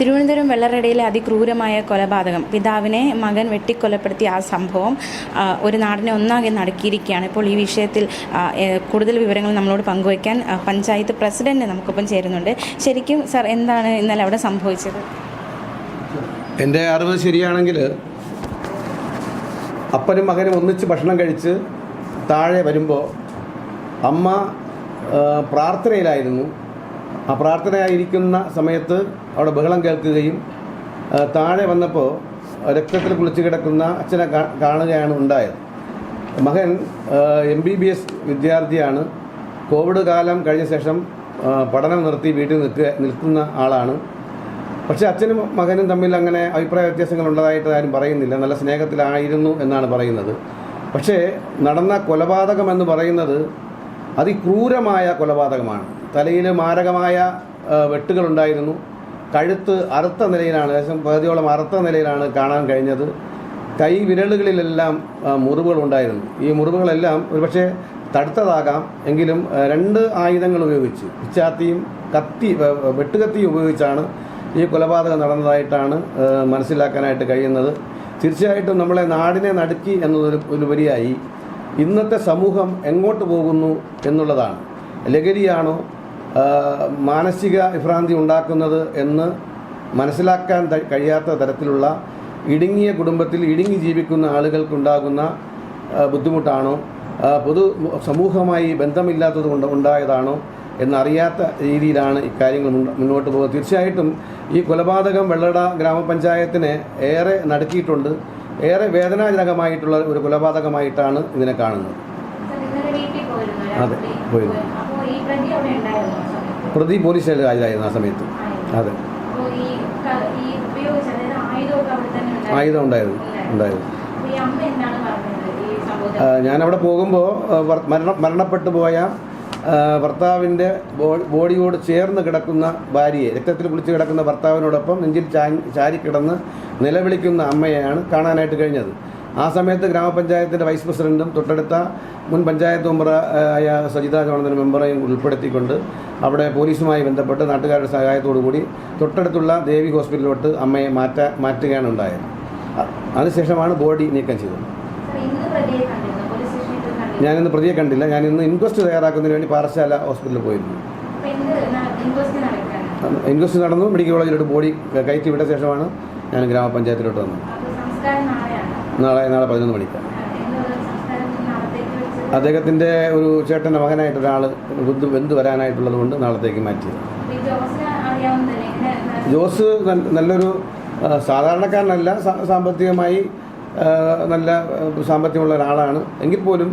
തിരുവനന്തപുരം വെള്ളറടയിലെ അതിക്രൂരമായ കൊലപാതകം, പിതാവിനെ മകൻ വെട്ടിക്കൊലപ്പെടുത്തിയ ആ സംഭവം ഒരു നാടിനെ ഒന്നാകെ നടുക്കിയിരിക്കുകയാണ്. ഇപ്പോൾ ഈ വിഷയത്തിൽ കൂടുതൽ വിവരങ്ങൾ നമ്മളോട് പങ്കുവയ്ക്കാൻ പഞ്ചായത്ത് പ്രസിഡന്റ് നമുക്കൊപ്പം ചേരുന്നുണ്ട്. ശരിക്കും സർ, എന്താണ് ഇന്നലെ അവിടെ സംഭവിച്ചത്? എൻ്റെ അറിവ് ശരിയാണെങ്കിൽ അപ്പനും മകനും ഒന്നിച്ച് ഭക്ഷണം കഴിച്ച് താഴെ വരുമ്പോൾ അമ്മ പ്രാർത്ഥനയിലായിരുന്നു. ആ പ്രാർത്ഥനയായിരിക്കുന്ന സമയത്ത് അവിടെ ബഹളം കേൾക്കുകയും താഴെ വന്നപ്പോൾ രക്തത്തിൽ കുളിച്ച് കിടക്കുന്ന അച്ഛനെ കാണുകയാണ് ഉണ്ടായത്. മകൻ MBBS വിദ്യാർത്ഥിയാണ്. കോവിഡ് കാലം കഴിഞ്ഞ ശേഷം പഠനം നിർത്തി വീട്ടിൽ നിൽക്കുന്ന ആളാണ്. പക്ഷേ അച്ഛനും മകനും തമ്മിൽ അങ്ങനെ അഭിപ്രായ വ്യത്യാസങ്ങൾ ഉള്ളതായിട്ട് ആരും പറയുന്നില്ല. നല്ല സ്നേഹത്തിലായിരുന്നു എന്നാണ് പറയുന്നത്. പക്ഷേ നടന്ന കൊലപാതകം എന്ന് പറയുന്നത് അതിക്രൂരമായ കൊലപാതകമാണ്. തലയിൽ മാരകമായ വെട്ടുകളുണ്ടായിരുന്നു. കഴുത്ത് അറുത്ത നിലയിലാണ്, ഏകദേശം പകുതിയോളം അറുത്ത നിലയിലാണ് കാണാൻ കഴിഞ്ഞത്. കൈ വിരലുകളിലെല്ലാം മുറിവുകളുണ്ടായിരുന്നു. ഈ മുറിവുകളെല്ലാം ഒരുപക്ഷെ തടുത്തതാകാം. എങ്കിലും 2 ആയുധങ്ങൾ ഉപയോഗിച്ച്, പിച്ചാത്തിയും വെട്ടുകത്തിയും ഉപയോഗിച്ചാണ് ഈ കൊലപാതകം നടന്നതായിട്ടാണ് മനസ്സിലാക്കാനായിട്ട് കഴിയുന്നത്. തീർച്ചയായിട്ടും നമ്മളെ നാടിനെ നടുക്കി എന്നതിലുപരിയായി ഇന്നത്തെ സമൂഹം എങ്ങോട്ട് പോകുന്നു എന്നുള്ളതാണ്. ലഹരിയാണോ മാനസിക വിഭ്രാന്തി ഉണ്ടാക്കുന്നത് എന്ന് മനസ്സിലാക്കാൻ കഴിയാത്ത തരത്തിലുള്ള ഇടുങ്ങിയ കുടുംബത്തിൽ ഇടുങ്ങി ജീവിക്കുന്ന ആളുകൾക്കുണ്ടാകുന്ന ബുദ്ധിമുട്ടാണോ, പൊതു സമൂഹമായി ബന്ധമില്ലാത്തത് കൊണ്ട് ഉണ്ടായതാണോ എന്നറിയാത്ത രീതിയിലാണ് ഇക്കാര്യങ്ങൾ മുന്നോട്ട് പോകുന്നത്. തീർച്ചയായിട്ടും ഈ കൊലപാതകം വെള്ളറട ഗ്രാമപഞ്ചായത്തിനെ ഏറെ നടുക്കിയിട്ടുണ്ട്. ഏറെ വേദനാജനകമായിട്ടുള്ള ഒരു കൊലപാതകമായിട്ടാണ് ഇതിനെ കാണുന്നത്. അതെ, പോയിരുന്നു. പ്രതി പോലീസ് സ്റ്റേഷനിൽ ഹാജരായിരുന്നു ആ സമയത്ത്. അതെ, ആയുധം ഉണ്ടായിരുന്നു. ഞാനവിടെ പോകുമ്പോൾ മരണപ്പെട്ടു പോയ ഭർത്താവിൻ്റെ ബോഡിയോട് ചേർന്ന് കിടക്കുന്ന ഭാര്യയെ, രക്തത്തിൽ കുളിച്ച് കിടക്കുന്ന ഭർത്താവിനോടൊപ്പം നെഞ്ചിൽ ചാരിക്കിടന്ന് നിലവിളിക്കുന്ന അമ്മയെയാണ് കാണാനായിട്ട് കഴിഞ്ഞത്. ആ സമയത്ത് ഗ്രാമപഞ്ചായത്തിൻ്റെ വൈസ് പ്രസിഡന്റും തൊട്ടടുത്ത മുൻ പഞ്ചായത്ത് മെമ്പറായ സജിത ജോണന്തൻ മെമ്പറേയും ഉൾപ്പെടുത്തിക്കൊണ്ട് അവിടെ പോലീസുമായി ബന്ധപ്പെട്ട് നാട്ടുകാരുടെ സഹായത്തോടു കൂടി തൊട്ടടുത്തുള്ള ദേവി ഹോസ്പിറ്റലിലോട്ട് അമ്മയെ മാറ്റുകയാണ് ഉണ്ടായത്. അതിനുശേഷമാണ് ബോഡി നീക്കം ചെയ്തത്. ഞാനിന്ന് പ്രതിയെ കണ്ടില്ല. ഞാനിന്ന് ഇൻക്വസ്റ്റ് തയ്യാറാക്കുന്നതിന് വേണ്ടി പാറശാല ഹോസ്പിറ്റലിൽ പോയിരുന്നു. ഇൻക്വസ്റ്റ് നടന്നു. മെഡിക്കൽ കോളേജിലോട്ട് ബോഡി കയറ്റി വിട്ട ശേഷമാണ് ഞാൻ ഗ്രാമപഞ്ചായത്തിലോട്ട് വന്നത്. നാളെ 11 മണിക്കാണ്. അദ്ദേഹത്തിൻ്റെ ഒരു ചേട്ടൻ്റെ മകനായിട്ട് ഒരാൾ ബന്ധു വരാനായിട്ടുള്ളത് കൊണ്ട് നാളത്തേക്ക് മാറ്റിയത്. ജോസ് നല്ലൊരു സാധാരണക്കാരനല്ല, സാമ്പത്തികമായി നല്ല സാമ്പത്തികമുള്ള ഒരാളാണ്. എങ്കിൽ പോലും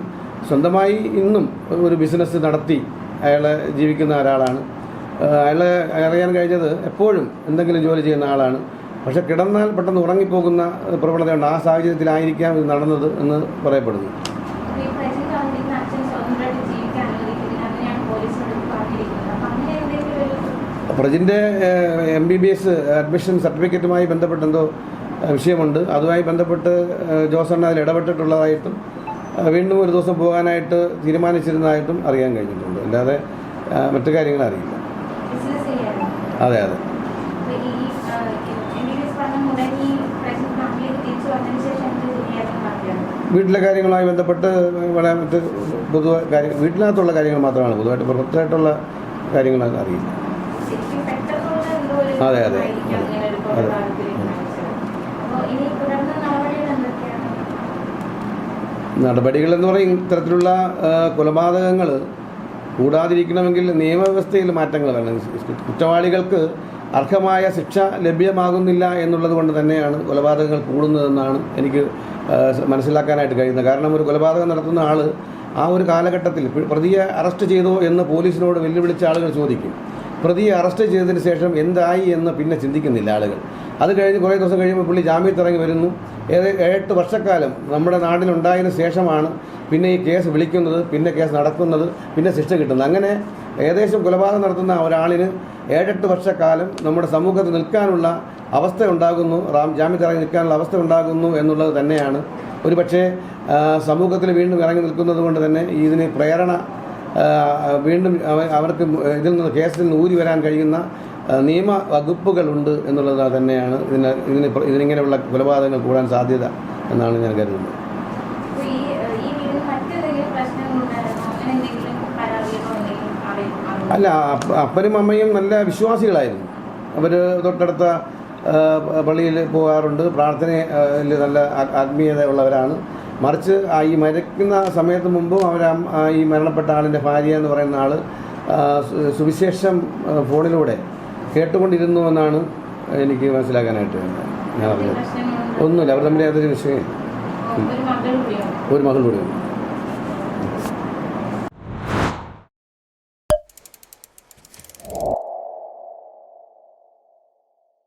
സ്വന്തമായി ഇന്നും ഒരു ബിസിനസ് നടത്തി അയാൾ ജീവിക്കുന്ന ഒരാളാണ്. അയാളെ അറിയാൻ കഴിഞ്ഞത് എപ്പോഴും എന്തെങ്കിലും ജോലി ചെയ്യുന്ന ആളാണ്. പക്ഷെ കിടന്നാൽ പെട്ടെന്ന് ഉറങ്ങിപ്പോകുന്ന പ്രവണതയുണ്ട്. ആ സാഹചര്യത്തിലായിരിക്കാം ഇത് നടന്നത് എന്ന് പറയപ്പെടുന്നു. പ്രജിൻ്റെ MBBS അഡ്മിഷൻ സർട്ടിഫിക്കറ്റുമായി ബന്ധപ്പെട്ട് എന്തോ വിഷയമുണ്ട്. അതുമായി ബന്ധപ്പെട്ട് ജോസണ്ണ അതിൽ ഇടപെട്ടിട്ടുള്ളതായിട്ടും വീണ്ടും ഒരു ദിവസം പോകാനായിട്ട് തീരുമാനിച്ചിരുന്നതായിട്ടും അറിയാൻ കഴിഞ്ഞിട്ടുണ്ട്. അല്ലാതെ മറ്റു കാര്യങ്ങൾ അറിയില്ല. അതെ. വീട്ടിലെ കാര്യങ്ങളുമായി ബന്ധപ്പെട്ട് മറ്റ് പൊതുവായ കാര്യങ്ങൾ, വീട്ടിനകത്തുള്ള കാര്യങ്ങൾ മാത്രമാണ്. പൊതുവായിട്ട് പുറത്തായിട്ടുള്ള കാര്യങ്ങൾ അറിയില്ല. അതെ. നടപടികൾ എന്ന് പറയും, ഇത്തരത്തിലുള്ള കൊലപാതകങ്ങൾ കൂടാതിരിക്കണമെങ്കിൽ നിയമവ്യവസ്ഥയിൽ മാറ്റങ്ങൾ വേണം. കുറ്റവാളികൾക്ക് അർഹമായ ശിക്ഷ ലഭ്യമാകുന്നില്ല എന്നുള്ളത് കൊണ്ട് തന്നെയാണ് കൊലപാതകങ്ങൾ കൂടുന്നതെന്നാണ് എനിക്ക് മനസ്സിലാക്കാനായിട്ട് കഴിയുന്നത്. കാരണം ഒരു കൊലപാതകം നടത്തുന്ന ആൾ ആ ഒരു കാലഘട്ടത്തിൽ പ്രതിയെ അറസ്റ്റ് ചെയ്തോ എന്ന് പോലീസിനോട് വെല്ലുവിളിച്ച ആളുകൾ ചോദിക്കും. പ്രതിയെ അറസ്റ്റ് ചെയ്തതിന് ശേഷം എന്തായി എന്ന് പിന്നെ ചിന്തിക്കുന്നില്ല ആളുകൾ. അത് കഴിഞ്ഞ് കുറേ ദിവസം കഴിയുമ്പോൾ പുള്ളി ജാമ്യത്തിറങ്ങി വരുന്നു. 7 വർഷക്കാലം നമ്മുടെ നാട്ടിലുണ്ടായതിനു ശേഷമാണ് പിന്നെ ഈ കേസ് വിളിക്കുന്നത്, പിന്നെ കേസ് നടക്കുന്നത്, പിന്നെ ശിക്ഷ കിട്ടുന്നത്. അങ്ങനെ ഏകദേശം കൊലപാതകം നടത്തുന്ന ഒരാളിന് 7-8 വർഷക്കാലം നമ്മുടെ സമൂഹത്തിൽ നിൽക്കാനുള്ള അവസ്ഥ ഉണ്ടാകുന്നു, ജാമ്യത്തിറങ്ങി നിൽക്കാനുള്ള അവസ്ഥ ഉണ്ടാകുന്നു എന്നുള്ളത് തന്നെയാണ്. ഒരു പക്ഷേ സമൂഹത്തിൽ വീണ്ടും ഇറങ്ങി നിൽക്കുന്നത് കൊണ്ട് തന്നെ ഇതിന് പ്രേരണ വീണ്ടും അവർക്ക് ഇതിൽ നിന്ന് കേസിൽ നിന്ന് ഊരി വരാൻ കഴിയുന്ന നിയമ വകുപ്പുകളുണ്ട് എന്നുള്ളത് തന്നെയാണ് ഇതിനിങ്ങനെയുള്ള കൊലപാതകങ്ങൾ കൂടാൻ സാധ്യത എന്നാണ് ഞാൻ കരുതുന്നത്. അല്ല, അപ്പനും അമ്മയും നല്ല വിശ്വാസികളായിരുന്നു. അവർ തൊട്ടടുത്ത പള്ളിയിൽ പോകാറുണ്ട്, പ്രാർത്ഥനയിൽ നല്ല ആത്മീയത ഉള്ളവരാണ്. മറിച്ച് ഈ മരിക്കുന്ന സമയത്ത് മുമ്പും ഈ മരണപ്പെട്ട ആളിൻ്റെ ഭാര്യ എന്ന് പറയുന്ന ആൾ സുവിശേഷം ഫോണിലൂടെ കേട്ടുകൊണ്ടിരുന്നു എന്നാണ് എനിക്ക് മനസ്സിലാക്കാനായിട്ട് ഞാൻ അറിഞ്ഞത്. ഒന്നുമില്ല, അവർ തമ്മിൽ യാതൊരു വിഷയം. ഒരു മകൾ കൂടിയുണ്ട്.